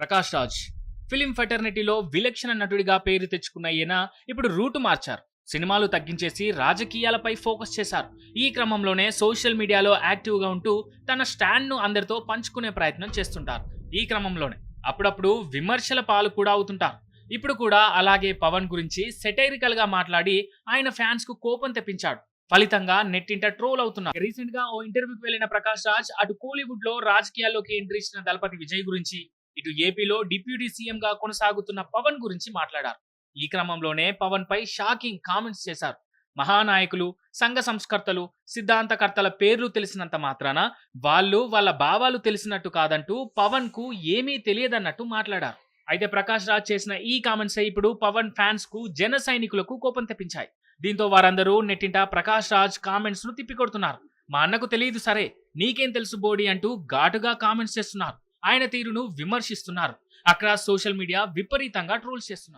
Prakash Raj film ఫెటర్నిటీలో విలక్షణ నటుడిగా పేరు తెచ్చుకున్న ఈయన ఇప్పుడు రూటు మార్చారు. సినిమాలు తగ్గించేసి రాజకీయాలపై ఫోకస్ చేశారు. ఈ క్రమంలోనే సోషల్ మీడియాలో యాక్టివ్గా ఉంటూ తన స్టాండ్ను అందరితో పంచుకునే ప్రయత్నం చేస్తుంటారు. ఈ క్రమంలోనే అప్పుడప్పుడు విమర్శల పాలు కూడా అవుతుంటారు. ఇప్పుడు కూడా అలాగే పవన్ గురించి సెటైరికల్ గా మాట్లాడి ఆయన ఫ్యాన్స్ కు కోపం తెప్పించాడు. ఫలితంగా నెట్టింట ట్రోల్ అవుతున్నారు. రీసెంట్ గా ఓ ఇంటర్వ్యూకి వెళ్లిన ప్రకాష్ రాజ్ అటు కోలీవుడ్ లో రాజకీయాల్లోకి ఎంట్రీ ఇచ్చిన దళపతి విజయ్ గురించి, ఇటు ఏపీలో డిప్యూటీ సీఎం గా కొనసాగుతున్న పవన్ గురించి మాట్లాడారు. ఈ క్రమంలోనే పవన్ పై షాకింగ్ కామెంట్స్ చేశారు. మహానాయకులు, సంఘ సంస్కర్తలు, సిద్ధాంతకర్తల పేర్లు తెలిసినంత మాత్రాన వాళ్ళు వాళ్ళ భావాలు తెలిసినట్టు కాదంటూ పవన్ కు ఏమీ తెలియదన్నట్టు మాట్లాడారు. అయితే ప్రకాష్ రాజ్ చేసిన ఈ కామెంట్స్ ఇప్పుడు పవన్ ఫ్యాన్స్ కు, జన సైనికులకు కోపం తెప్పించాయి. దీంతో వారందరూ నెట్టింట ప్రకాష్ రాజ్ కామెంట్స్ ను తిప్పికొడుతున్నారు. మా అన్నకు తెలియదు సరే, నీకేం తెలుసు బోడి అంటూ ఘాటుగా కామెంట్స్ చేస్తున్నారు. ఆయన తీరును విమర్శిస్తున్నారు. అక్రాస్ సోషల్ మీడియా విపరీతంగా ట్రోల్స్ చేస్తున్నారు.